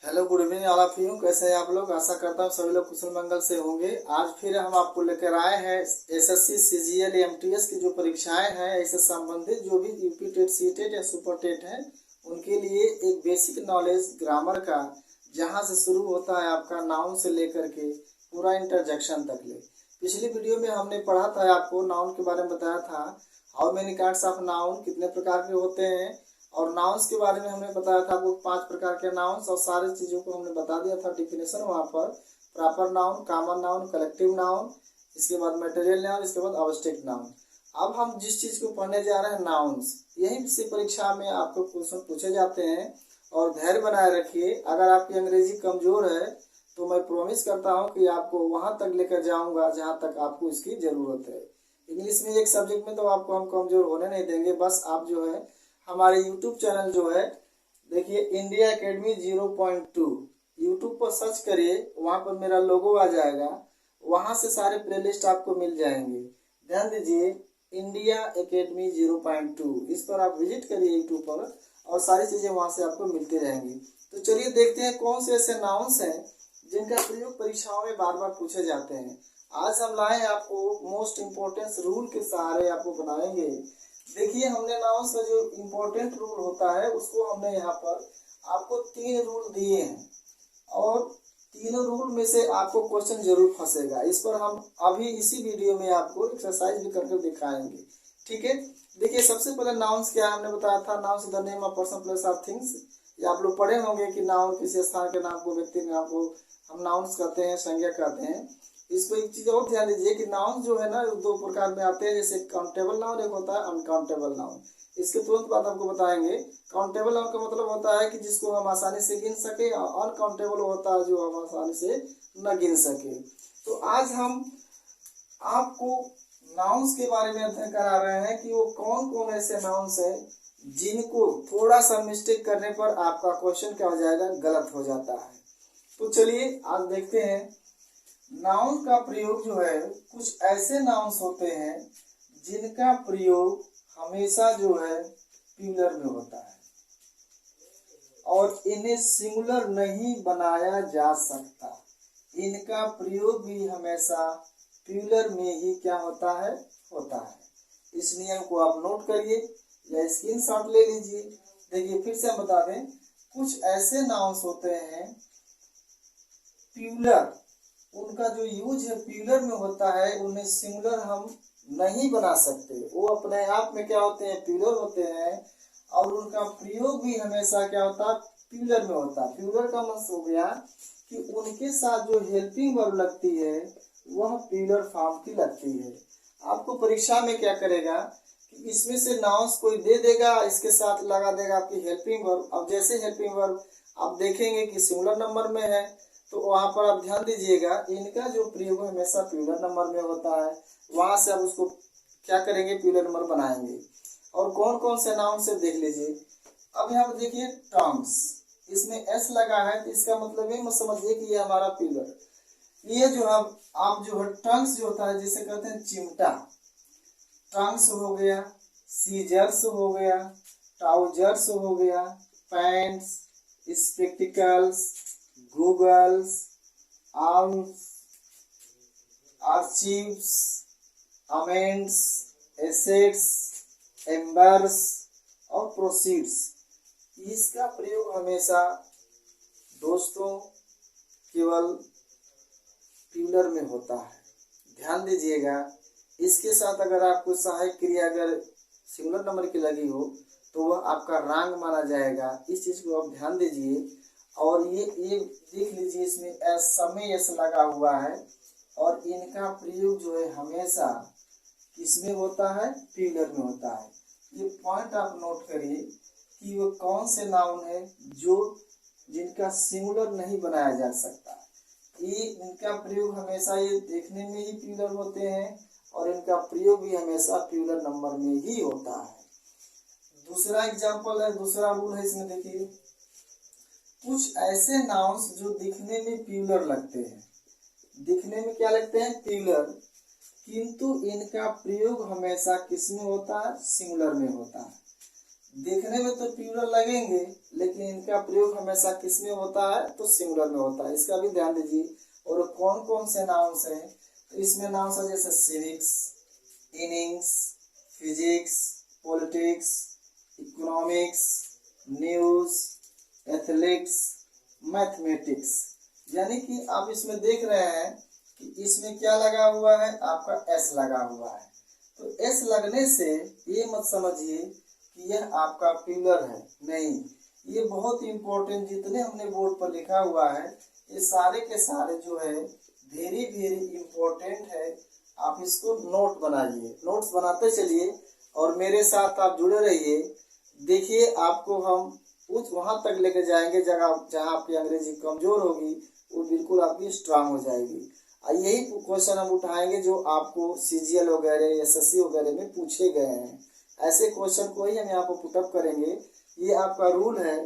Hello, good evening all of you. कैसे हैं आप लोग? आशा करता हूँ सभी लोग कुशल मंगल से होंगे। आज फिर हम आपको लेकर आए हैं एसएससी सीजीएल एमटीएस की जो परीक्षाएं हैं, इससे संबंधित जो भी यूपी टेट सी टेट या सुपर टेट है उनके लिए एक बेसिक नॉलेज ग्रामर का, जहां से शुरू होता है आपका नाउन से लेकर के पूरा इंटरजेक्शन तक ले। पिछली वीडियो में हमने पढ़ा था, आपको नाउन के बारे में बताया था, how many kinds of noun, कितने प्रकार के होते हैं। और नाउन्स के बारे में हमने बताया था आपको 5 प्रकार के नाउन्स, और सारी चीज़ों को हमने बता दिया था डिफिनेशन वहाँ पर। Proper noun, common noun, collective noun, इसके बाद मटेरियल नाउन, इसके बाद ऑब्जेक्ट नाउन। अब हम जिस चीज़ को पढ़ने जा रहे हैं नाउन्स, यही से परीक्षा में आपको क्वेश्चन पूछे जाते हैं। और धैर्य बनाए रखिए। अगर आपकी अंग्रेजी कमज़ोर है तो मैं प्रॉमिस करता हूँ कि आपको वहाँ तक लेकर जाऊँगा जहाँ तक आपको इसकी ज़रूरत है। इंग्लिश में एक सब्जेक्ट में तो आपको हम कमज़ोर होने नहीं देंगे। बस आप जो है हमारे YouTube चैनल जो है, देखिए इंडिया एकेडमी 0.2 यूट्यूब पर सर्च करिए, वहाँ पर मेरा लोगो आ जाएगा। वहाँ से सारे प्लेलिस्ट आपको मिल जाएंगे। ध्यान दीजिए, इंडिया एकेडमी 0.2 इस पर आप विजिट करिए यूट्यूब पर, और सारी चीज़ें वहाँ से आपको मिलती रहेंगी। तो चलिए देखते हैं कौन से ऐसे नाउन्स हैं जिनका प्रयोग परीक्षाओं में बार बार पूछे जाते हैं। आज हम लाए आपको मोस्ट इम्पोर्टेंस रूल के सहारे आपको बनाएंगे। देखिए, हमने नाउन्स का जो इम्पोर्टेंट रूल होता है उसको हमने यहाँ पर आपको 3 रूल दिए हैं, और तीनों रूल में से आपको क्वेश्चन जरूर फंसेगा। इस पर हम अभी इसी वीडियो में आपको एक्सरसाइज भी करके दिखाएंगे। ठीक है, देखिए सबसे पहले नाउन्स क्या हमने बताया था। Nouns the name of person place of things. ये आप लोग पढ़े होंगे कि नाउन किसी स्थान के नाम को, व्यक्ति के नाम को हम नाउन्स कहते हैं, संज्ञा कहते हैं। इसको एक चीज और ध्यान दीजिए कि नाउन जो है ना, 2 प्रकार में आते हैं। जैसे काउंटेबल नाउन एक होता है, अनकाउंटेबल नाउन। इसके तुरंत बाद आपको बताएंगे। काउंटेबल नाउन का मतलब होता है कि जिसको हम आसानी से गिन सके, और अनकाउंटेबल होता है जो हम आसानी से न गिन सके। तो आज हम आपको नाउन्स के बारे में अध्ययन करा रहे हैं कि वो कौन कौन ऐसे नाउन्स हैं जिनको थोड़ा सा मिस्टेक करने पर आपका क्वेश्चन क्या हो जाएगा, गलत हो जाता है। तो चलिए आज देखते हैं। नाउन का प्रयोग जो है, कुछ ऐसे नाउन्स होते हैं जिनका प्रयोग हमेशा जो है प्लूरल में होता है, और इन्हें सिंगुलर नहीं बनाया जा सकता। इनका प्रयोग भी हमेशा प्लूरल में ही क्या होता है, होता है। इस नियम को आप नोट करिए या स्क्रीनशॉट ले लीजिए। देखिए फिर से हम बता दें, कुछ ऐसे नाउन्स होते हैं प्लूरल, उनका जो यूज है प्लूरल में होता है, उन्हें सिंगुलर हम नहीं बना सकते। वो अपने आप में क्या होते हैं, प्लूरल होते हैं, और उनका प्रयोग भी हमेशा क्या होता है, प्लूरल में होता है। प्लूरल का मतलब हो गया कि उनके साथ जो हेल्पिंग वर्ब लगती है वह प्लूरल फॉर्म की लगती है। आपको परीक्षा में क्या करेगा कि इसमें से नाउन्स कोई दे देगा, इसके साथ लगा देगा आपकी हेल्पिंग वर्ब। अब जैसे हेल्पिंग वर्ब आप देखेंगे कि सिंगुलर नंबर में है, तो वहाँ पर आप ध्यान दीजिएगा, इनका जो प्रयोग हमेशा प्लूरल नंबर में होता है। वहाँ से आप उसको क्या करेंगे, प्लूरल नंबर बनाएंगे। और कौन कौन से नाउन से देख लीजिए। अब यहाँ पर देखिए टंग्स, इसमें एस लगा है, तो इसका मतलब ये मत समझिए कि ये हमारा प्लूरल। ये जो है आप जो है टंग्स जो होता है, जिसे कहते हैं चिमटा, टंग्स हो गया, सीजर्स हो गया, ट्राउजर्स हो गया, pants, spectacles, goggles, arms, archives, amends, assets, embers और प्रोसीड्स। इसका प्रयोग हमेशा दोस्तों केवल प्लूरल में होता है। ध्यान दीजिएगा, इसके साथ अगर आपको सहायक क्रिया अगर सिंगुलर नंबर की लगी हो तो वह आपका रॉन्ग माना जाएगा। इस चीज को आप ध्यान दीजिए। और ये देख लीजिए, इसमें एस समय एस लगा हुआ है, और इनका प्रयोग जो है हमेशा किसमें होता है, प्लूरल में होता है। ये पॉइंट आप नोट करिए कि वो कौन से नाउन है जो जिनका सिंगुलर नहीं बनाया जा सकता। ये इनका प्रयोग हमेशा ये देखने में ही प्लूरल होते हैं, और इनका प्रयोग भी हमेशा प्लूरल नंबर में ही होता है। दूसरा एग्जाम्पल है, दूसरा रूल है इसमें। देखिए कुछ ऐसे नाउन्स जो दिखने में प्लूरल लगते हैं, दिखने में क्या लगते हैं, प्लूरल, किंतु इनका प्रयोग हमेशा किसमें होता है, सिंगुलर में होता है। देखने में तो प्लूरल लगेंगे, लेकिन इनका प्रयोग हमेशा किस में होता है, तो सिंगुलर में होता है। इसका भी ध्यान दीजिए। और कौन कौन से नाउन्स हैं, तो इसमें नाउन्स है जैसे civics, innings, physics, politics, economics, news, athletics, mathematics. यानी कि आप इसमें देख रहे हैं कि इसमें क्या लगा हुआ है, आपका एस लगा हुआ है। तो एस लगने से ये मत समझिए कि यह आपका प्लूरल है, नहीं। ये बहुत इंपॉर्टेंट, जितने हमने बोर्ड पर लिखा हुआ है ये सारे के सारे जो है वेरी वेरी इंपॉर्टेंट है। आप इसको नोट बनाइए, नोट्स बनाते चलिए और मेरे साथ आप जुड़े रहिए। देखिए आपको हम उस वहां तक लेके जाएंगे जगह जहां आपकी अंग्रेजी कमजोर होगी वो बिल्कुल आपकी स्ट्रांग हो जाएगी। यही क्वेश्चन हम उठाएंगे जो आपको सीजीएल वगैरह एसएससी वगैरह में पूछे गए हैं। ऐसे क्वेश्चन को ही हम यहाँ पर पुटअप करेंगे। ये आपका रूल है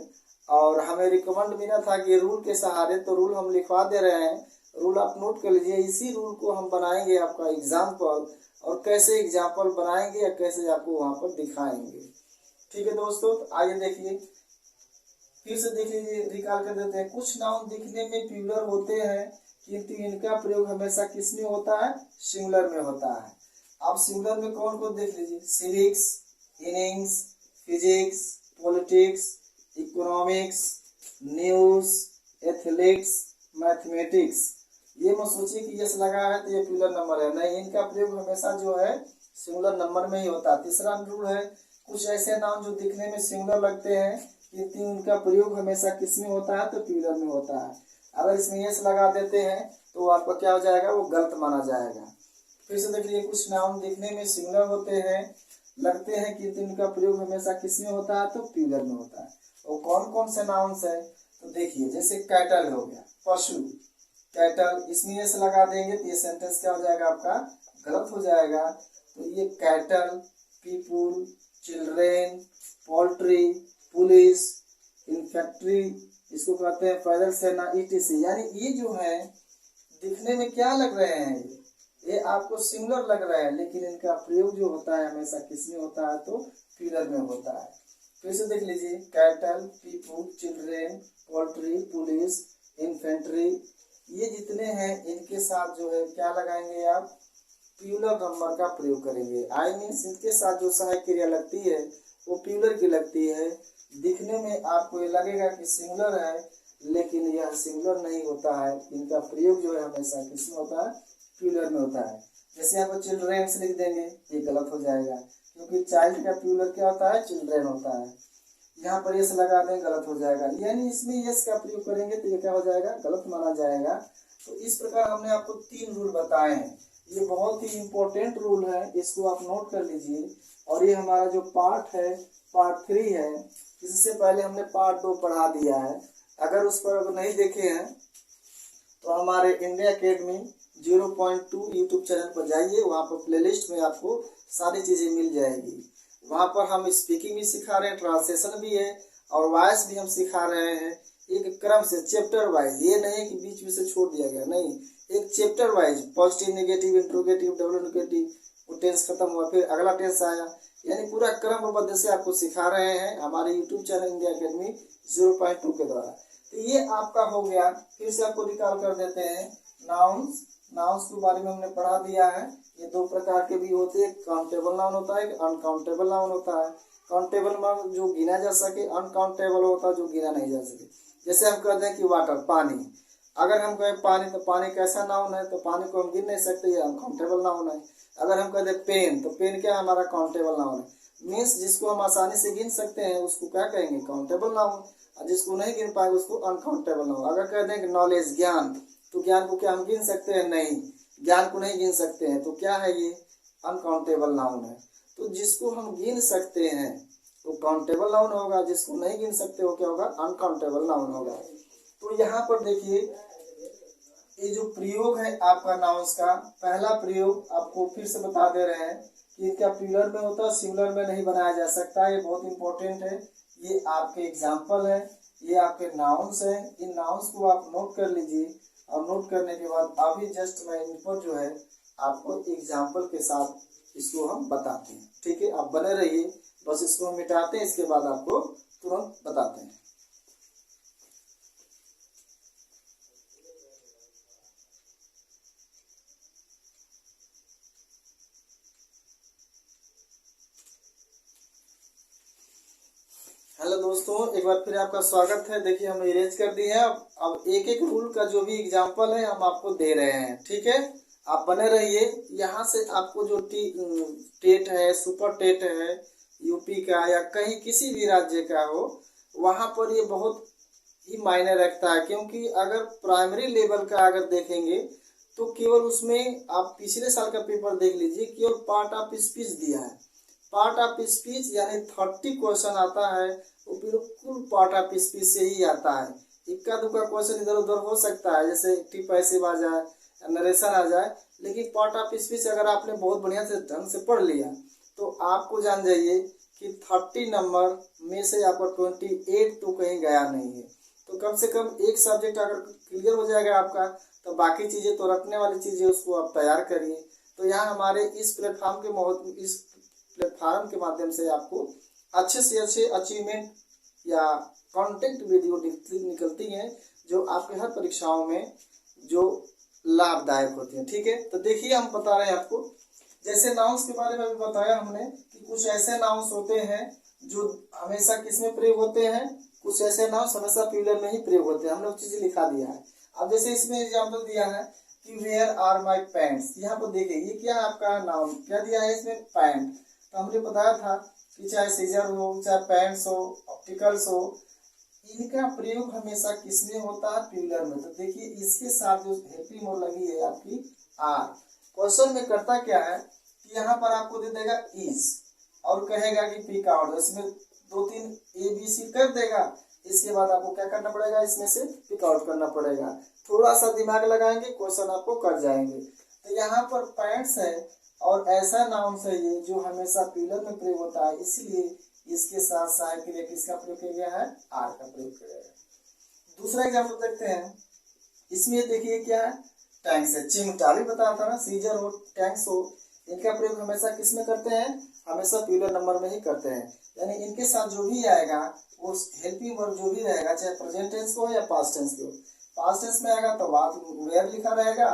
और हमें रिकमेंड मिला था कि रूल के सहारे, तो रूल हम लिखवा दे रहे हैं। रूल आप नोट कर लीजिए। इसी रूल को हम बनाएंगे आपका एग्जाम्पल, और कैसे एग्जाम्पल बनाएंगे या कैसे आपको वहाँ पर दिखाएंगे। ठीक है दोस्तों, तो आइए देखिए, फिर से देख लीजिए, रिकॉल कर देते हैं। कुछ नाउन दिखने में प्लूरल होते हैं किंतु इनका प्रयोग हमेशा किस में होता है, सिंगुलर में होता है। अब सिंगुलर में कौन कौन देख लीजिए, civics, innings, physics, politics, economics, news, athletics, mathematics. ये मत सोचिए कि यस लगा है तो ये प्लूरल नंबर है, नहीं। इनका प्रयोग हमेशा जो है सिंगुलर नंबर में ही होता है। तीसरा रूल है, कुछ ऐसे नाउन जो दिखने में सिंगुलर लगते हैं किंतु इनका प्रयोग हमेशा किस में होता है, तो प्लूरल में होता है। अगर इसमें यस लगा देते हैं तो आपका क्या हो जाएगा, वो गलत माना जाएगा। फिर से देख लीजिए, कुछ नाउन दिखने में सिंगुलर होते हैं लगते हैं किंतु इनका प्रयोग हमेशा किस में होता है, तो प्लूरल में होता है। और कौन कौन से नाउन्स है, तो देखिए जैसे कैटल हो गया, पशु, कैटल, इसमें यस लगा देंगे तो ये सेंटेंस क्या हो जाएगा, आपका गलत हो जाएगा। तो ये cattle, people, children, poultry, police, infantry, इसको कहते हैं पैदल सेना, ईटीसी। यानी ये जो है दिखने में क्या लग रहे हैं, ये आपको सिंगुलर लग रहा है, लेकिन इनका प्रयोग जो होता है हमेशा किस में होता है, तो प्लूरल में होता है। फिर से देख लीजिए, cattle, people, children, poultry, police, infantry, ये जितने हैं इनके साथ जो है क्या लगाएंगे आप, प्लूरल नंबर का प्रयोग करेंगे। आई मीन्स इनके साथ जो सहायक क्रिया लगती है वो प्लूरल की लगती है। दिखने में आपको ये लगेगा कि सिंगुलर है, लेकिन यह सिंगुलर नहीं होता है। इनका प्रयोग जो है हमेशा किसमें होता है, प्लूरल में होता है। जैसे यहाँ पर चिल्ड्रेन्स लिख देंगे, ये गलत हो जाएगा, क्योंकि चाइल्ड का प्लूरल क्या होता है, चिल्ड्रेन होता है। यहाँ पर यस लगा दें, गलत हो जाएगा। यानी इसमें यस का प्रयोग करेंगे तो ये क्या हो जाएगा, गलत माना जाएगा। तो इस प्रकार हमने आपको 3 रूल बताए हैं। ये बहुत ही इम्पोर्टेंट रूल है, इसको आप नोट कर लीजिए। और ये हमारा जो पार्ट है, पार्ट 3 है। इससे पहले हमने पार्ट 2 पढ़ा दिया है। अगर उस पर अगर नहीं देखे हैं तो हमारे इंडिया अकेडमी 0.2 यूट्यूब चैनल पर जाइए, वहाँ पर प्लेलिस्ट में आपको सारी चीज़ें मिल जाएगी। वहाँ पर हम स्पीकिंग भी सिखा रहे हैं, ट्रांसलेशन भी है और वॉइस भी हम सिखा रहे हैं, एक क्रम से, चैप्टर वाइज। ये नहीं कि बीच में से छोड़ दिया गया, नहीं, एक chapter wise, positive, negative, interrogative, double interrogative, वो टेंस खत्म हुआ फिर अगला टेंस आया, यानी पूरा क्रमबद्ध से आपको सिखा रहे हैं हमारे यूट्यूब चैनल इंडिया अकेडमी 0.2 के द्वारा। तो ये आपका हो गया। फिर से आपको रिकॉल कर देते हैं, नाउन्स। नाउन्स के बारे में हमने पढ़ा दिया है। ये 2 प्रकार के भी होते हैं, काउंटेबल नाउन होता है, अनकाउंटेबल नाउन होता है। काउंटेबल नाउन जो गिना जा सके, अनकाउंटेबल होता है जो गिना नहीं जा सके। जैसे हम कहते हैं कि वाटर, पानी। अगर हम कहें पानी, तो पानी कैसा नाउन है, तो पानी को हम गिन नहीं सकते, ये अनकाउंटेबल नाउन है। अगर हम कहते हैं पेन, तो पेन क्या हमारा काउंटेबल नाउन है। मीन्स जिसको हम आसानी से गिन सकते हैं उसको क्या कहेंगे, काउंटेबल नाउन, और जिसको नहीं गिन पाएंगे उसको अनकाउंटेबल नाउन। अगर कहते हैं कि नॉलेज, ज्ञान, तो ज्ञान को क्या हम गिन सकते हैं, नहीं, ज्ञान को नहीं गिन सकते हैं, तो क्या है, ये अनकाउंटेबल नाउन है। तो जिसको हम गिन सकते हैं तो काउंटेबल नाउन होगा, जिसको नहीं गिन सकते हो क्या होगा, अनकाउंटेबल नाउन होगा। तो यहाँ पर देखिए, ये जो प्रयोग है आपका नाउन्स का, पहला प्रयोग आपको फिर से बता दे रहे हैं कि इनका प्लूरल में होता है, सिंगुलर में नहीं बनाया जा सकता। ये बहुत इंपॉर्टेंट है। ये आपके एग्जाम्पल है, ये आपके नाउन्स हैं। इन नाउन्स को आप नोट कर लीजिए, और नोट करने के बाद अभी जस्ट मैं इन पर जो है आपको एग्जाम्पल के साथ इसको हम बताते हैं। ठीक है, आप बने रहिए, बस इसको हम मिटाते हैं, इसके बाद आपको तुरंत बताते हैं। हेलो दोस्तों, एक बार फिर आपका स्वागत है। देखिए हम इरेज कर दिए हैं। अब एक एक रूल का जो भी एग्जांपल है हम आपको दे रहे हैं, ठीक है। आप बने रहिए। यहाँ से आपको जो टेट है, सुपर टेट है यूपी का या कहीं किसी भी राज्य का हो, वहाँ पर ये बहुत ही मायने रखता है। क्योंकि अगर प्राइमरी लेवल का अगर देखेंगे तो केवल उसमें आप पिछले साल का पेपर देख लीजिए, केवल पार्ट ऑफ स्पीच दिया है। पार्ट ऑफ स्पीच यानी 30 क्वेश्चन आता है, वो बिल्कुल पार्ट ऑफ स्पीच से ही आता है। इक्का दुक्का क्वेश्चन इधर उधर हो सकता है, जैसे टिप पैसिव आ जाए, नरेशन आ जाए, लेकिन पार्ट ऑफ स्पीच अगर आपने बहुत बढ़िया से ढंग से पढ़ लिया तो आपको जान जाइए कि 30 नंबर में से आपका 28 तो कहीं गया नहीं है। तो कम से कम एक सब्जेक्ट अगर क्लियर हो जाएगा आपका, तो बाकी चीज़ें तो रटने वाली चीज़ें उसको आप तैयार करिए। तो यहाँ हमारे इस प्लेटफार्म के माध्यम से आपको अच्छे से अच्छे अचीवमेंट या कंटेंट वीडियो निकलती हैं, जो आपके हर परीक्षाओं में जो लाभदायक होती हैं, ठीक है। तो देखिए हम बता रहे हैं आपको, जैसे नाउंस के बारे में भी बताया हमने कि कुछ ऐसे नाउंस होते हैं जो हमेशा किसमें प्रयोग होते हैं, कुछ ऐसे नाउंस हमेशा प्लूरल में ही प्रयोग होते हैं। हमने वो चीज़ लिखा दिया है। अब जैसे इसमें एग्जाम्पल दिया है कि वेयर आर माई पैंट्स, यहाँ पर देखिए ये क्या है, आपका नाउन क्या दिया है इसमें, पैंट। तो हमने बताया था कि चाहे सीजर हो, चाहे पैंट्स हो, ऑप्टिकल्स हो, इनका प्रयोग हमेशा किसमें होता है, प्लूरल में। तो देखिए इसके साथ जो हेल्पिंग मोड लगी है आपकी आर। क्वेश्चन में करता क्या है कि यहाँ पर आपको दे देगा इज और कहेगा कि पिक आउट, इसमें 2-3 ABC कर देगा। इसके बाद आपको क्या करना पड़ेगा, इसमें से पिक आउट करना पड़ेगा। थोड़ा सा दिमाग लगाएंगे, क्वेश्चन आपको कर जाएंगे। तो यहाँ पर पैंट्स है और ऐसा नाउन है ये जो हमेशा प्लूरल में प्रयोग होता है, इसलिए इसके साथ सहायक क्रिया किसका प्रयोग किया गया है, आर का प्रयोग किया गया है। दूसरा एग्जाम्पल देखते हैं। इसमें देखिए क्या है, टैंक्स है, चिमटा भी बताया था ना, सीजर हो, टैंक्स हो, इनका प्रयोग हमेशा किसमें करते हैं, हमेशा प्लूरल नंबर में ही करते हैं। यानी इनके साथ जो भी आएगा वो हेल्पिंग वर्ब जो भी रहेगा, चाहे प्रेजेंट टेंस को हो या पास्ट टेंस को। पास्ट टेंस में आएगा तो बाद वेयर लिखा रहेगा,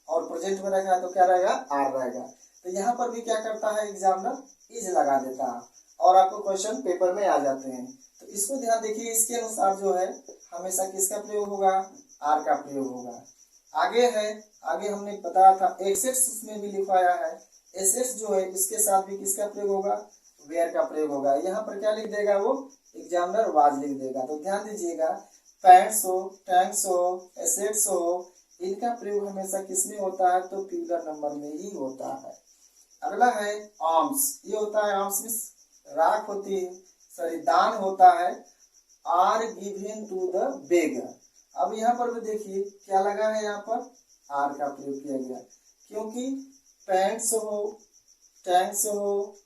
और प्रेजेंट में रहेगा तो क्या रहेगा, आर रहेगा। तो यहाँ पर भी क्या करता है एग्जामिनर, इज लगा देता है और आपको क्वेश्चन पेपर में आ जाते हैं। तो इसको ध्यान देखिए, इसके अनुसार जो है हमेशा किसका प्रयोग होगा, आर का प्रयोग होगा। आगे है, आगे हमने बताया था एसेट्स, उसमें भी लिखवाया है। एसेट्स जो है इसके साथ भी किसका प्रयोग होगा, वेयर का प्रयोग होगा। यहाँ पर क्या लिख देगा वो एग्जामिनर, वाज लिख देगा। तो ध्यान दीजिएगा, पैंट्स हो, टैंक्स हो, एसेट्स हो, इनका प्रयोग हमेशा किसमें होता है, तो प्लूरल नंबर में ही होता है। अगला है आर्म्स, ये होता है आर्म्स में राख होती है, सॉरी दान होता है, are given to the beggar. अब यहाँ पर भी देखिए क्या लगा है, यहाँ पर आर का प्रयोग किया गया, क्योंकि पैंट्स हो, टैंक्स हो,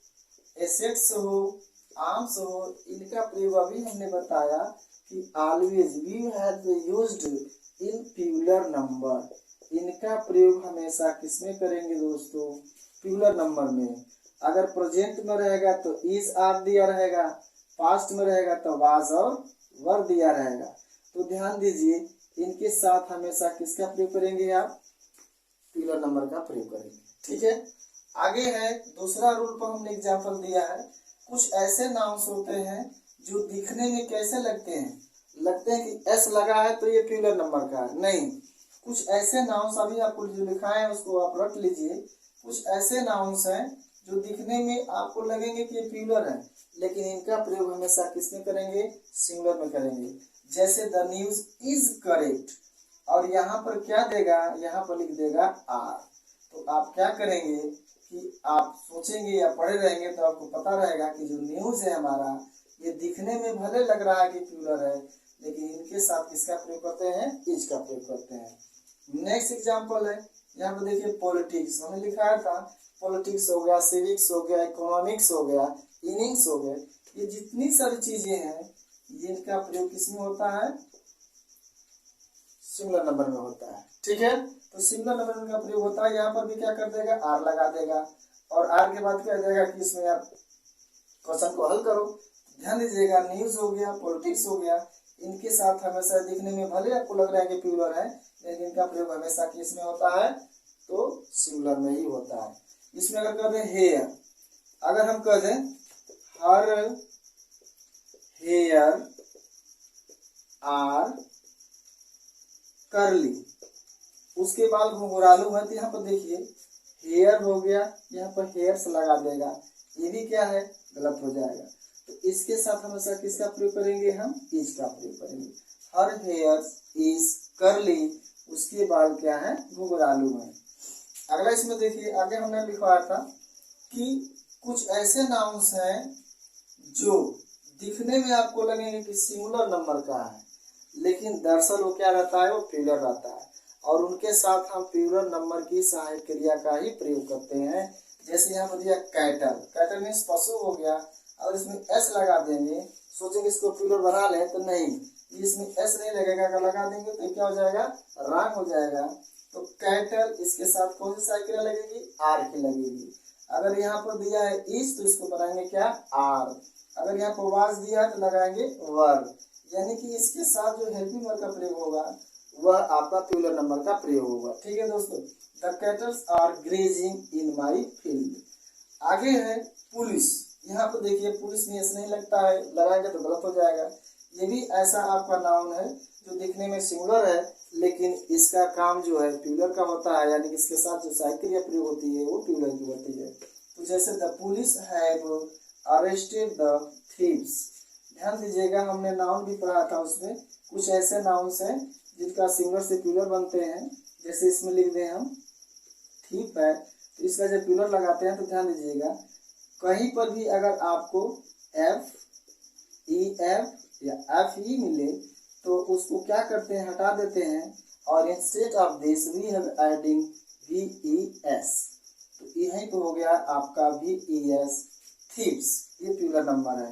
एसेट्स हो, आर्म्स हो, इनका प्रयोग अभी हमने बताया कि always we have used in plural number. इनका प्रयोग हमेशा किसमें करेंगे दोस्तों, प्लूरल नंबर में। अगर प्रेजेंट में रहेगा तो इज आर दिया रहेगा, पास्ट में रहेगा तो वाज और वर दिया रहेगा। तो ध्यान दीजिए, इनके साथ हमेशा किसका प्रयोग करेंगे, आप प्लूरल नंबर का प्रयोग करेंगे, ठीक है। आगे है दूसरा रूल पर हमने एग्जाम्पल दिया है। कुछ ऐसे नाउन्स होते हैं जो दिखने में कैसे लगते हैं, लगते हैं कि एस लगा है तो ये प्लूरल नंबर का है, नहीं। कुछ ऐसे नाउन्स अभी आपको जो लिखा है उसको आप रट लीजिए। कुछ ऐसे नाउन्स हैं जो दिखने में आपको लगेंगे कि ये प्लूरल है, लेकिन इनका प्रयोग हमेशा किसमें करेंगे, सिंगुलर में करेंगे। जैसे द न्यूज इज करेक्ट, और यहाँ पर क्या देगा, यहाँ पर लिख देगा आर। तो आप क्या करेंगे कि आप सोचेंगे या पढ़े रहेंगे तो आपको पता रहेगा कि जो न्यूज है हमारा, ये दिखने में भले लग रहा है कि प्लूरल है, लेकिन इनके साथ किसका प्रयोग करते हैं, इज का प्रयोग करते हैं। नेक्स्ट एग्जांपल है, यहाँ पर देखिए पॉलिटिक्स, हमने लिखाया था पॉलिटिक्स हो गया, सिविक्स हो गया, इकोनॉमिक्स हो गया, इनिंग्स हो गए, ये जितनी सारी चीजें हैं ये इनका प्रयोग किसमें होता है, सिंगुलर नंबर में होता है, ठीक है। तो सिंगुलर नंबर का प्रयोग होता है, यहाँ पर भी क्या कर देगा, आर लगा देगा, और आर के बाद क्या देगा कि इसमें आप क्वेश्चन को हल करो। ध्यान दीजिएगा, न्यूज हो गया, पॉलिटिक्स हो गया, इनके साथ हमेशा दिखने में भले आपको लग रहा है कि प्लूरल है, लेकिन इनका प्रयोग हमेशा किस में होता है, तो सिंगुलर में ही होता है। इसमें अगर कर दें हेयर, अगर हम कर दें हर हेयर आर करली, उसके बाल घुंघरालू है, तो यहाँ पर देखिए हेयर हो गया, यहाँ पर हेयर्स लगा देगा, ये भी क्या है, गलत हो जाएगा। तो इसके साथ हमेशा किसका प्रयोग करेंगे, हम इज का प्रयोग करेंगे। हर हेयर्स इज करली, उसके बाल क्या है, घुंघरालू है। अगला इसमें देखिए, आगे हमने लिखवाया था कि कुछ ऐसे नाउन्स हैं जो दिखने में आपको लगेंगे कि सिंगुलर नंबर का है, लेकिन दरअसल वो क्या रहता है, वो प्लूरल रहता है, और उनके साथ हम प्लूरल नंबर की सहायक क्रिया का ही प्रयोग करते हैं। जैसे यहाँ पर दिया कैटल, कैटल मीन्स पशु हो गया, और इसमें एस लगा देंगे, सोचेंगे इसको प्लूरल बना लें, तो नहीं, इसमें एस नहीं लगेगा, अगर लगा देंगे तो क्या हो जाएगा, रॉन्ग हो जाएगा। तो कैटल, इसके साथ कौन सी सहायक क्रिया लगेगी, आर की लगेगी। अगर यहाँ पर दिया है इज, तो इसको बनाएंगे क्या, आर। अगर यहाँ पर वाज दिया है तो लगाएंगे वर, यानी कि इसके साथ जो हेल्पिंग वर्ब का प्रयोग होगा वह आपका प्लूरल नंबर का प्रयोग होगा। ठीक है दोस्तों, the cattles are grazing in my field. आगे है पुलिस, यहाँ पर देखिए पुलिस में ऐसा नहीं लगता है, लगाएंगे तो गलत हो जाएगा। ये भी ऐसा आपका नाउन है जो दिखने में सिंगुलर है, लेकिन इसका काम जो है प्लूरल का होता है, यानी कि इसके साथ जो सहायक क्रिया प्रयोग होती है वो प्लूरल की होती है। तो जैसे the police have arrested the thieves. ध्यान दीजिएगा, हमने नाउन भी पढ़ा था, उसमें कुछ ऐसे नाउन्स हैं जिनका सिंगुलर से प्लूरल बनते हैं। जैसे इसमें लिख दें हम थीप है, तो इसका जब प्लूरल लगाते हैं तो ध्यान दीजिएगा, कहीं पर भी अगर आपको एफ ई एफ या एफ ई मिले तो उसको क्या करते हैं, हटा देते हैं, और instead of this we have adding v e s. तो यहीं पर हो गया आपका वी ई एस, थीप्स, ये प्लूरल नंबर है।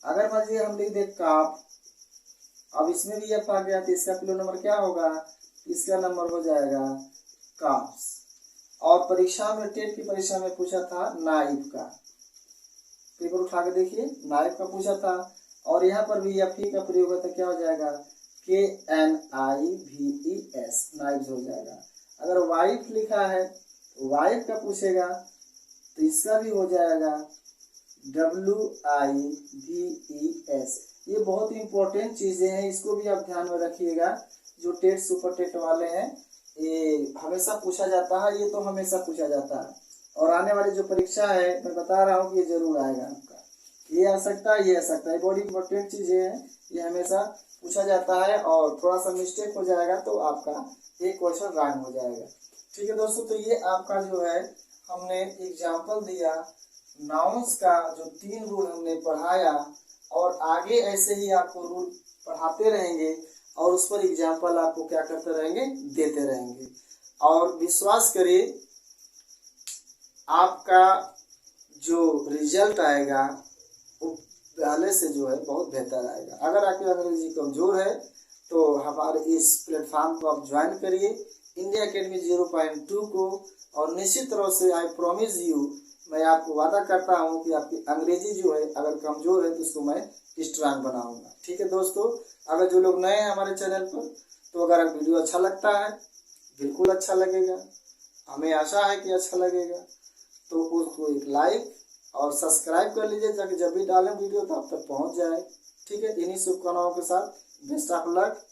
अगर मान लीजिए हम लिख दे काप, अब इसमें भी एफ आ गया, तो इसका प्लूरल नंबर क्या होगा, इसका नंबर हो जाएगा काप्स। और परीक्षा में, टेट की परीक्षा में पूछा था नाइफ का, पेपर उठा के देखिए, नाइफ का पूछा था, और यहाँ पर भी एफ ई का प्रयोग है, तो क्या हो जाएगा, के N I we e S, knife हो जाएगा। अगर वाइफ लिखा है तो वाइफ का पूछेगा, तो इसका भी हो जाएगा WIVES। ये बहुत ही इंपॉर्टेंट चीजें हैं, इसको भी आप ध्यान में रखिएगा। जो टेट सुपर टेट वाले हैं, ये हमेशा पूछा जाता है, ये तो हमेशा पूछा जाता है, और आने वाली जो परीक्षा है मैं बता रहा हूँ कि ये जरूर आएगा आपका, ये आ सकता है, ये आ सकता है, बहुत इंपॉर्टेंट चीजें हैं, ये हमेशा पूछा जाता है, और थोड़ा सा मिस्टेक हो जाएगा तो आपका एक क्वेश्चन रॉन्ग हो जाएगा। ठीक है दोस्तों, तो ये आपका जो है हमने एग्जाम्पल दिया नाउन्स का, जो 3 रूल हमने पढ़ाया, और आगे ऐसे ही आपको रूल पढ़ाते रहेंगे, और उस पर एग्जाम्पल आपको क्या करते रहेंगे, देते रहेंगे। और विश्वास करिए आपका जो रिजल्ट आएगा वो पहले से जो है बहुत बेहतर आएगा। अगर आपकी अंग्रेजी कमजोर है तो हमारे इस प्लेटफॉर्म को आप ज्वाइन करिए, इंडिया अकेडमी 0.2 को, और निश्चित तरह से आई प्रॉमिस यू, मैं आपको वादा करता हूं कि आपकी अंग्रेजी जो है अगर कमजोर है तो उसको मैं स्ट्रांग बनाऊंगा। ठीक है दोस्तों, अगर जो लोग नए हैं हमारे चैनल पर, तो अगर वीडियो अच्छा लगता है, बिल्कुल अच्छा लगेगा, हमें आशा है कि अच्छा लगेगा, तो उसको एक लाइक और सब्सक्राइब कर लीजिए, ताकि जब भी डालें वीडियो तो आप तक पहुंच जाए। ठीक है, इन्हीं शुभकामनाओं के साथ बेस्ट ऑफ लक।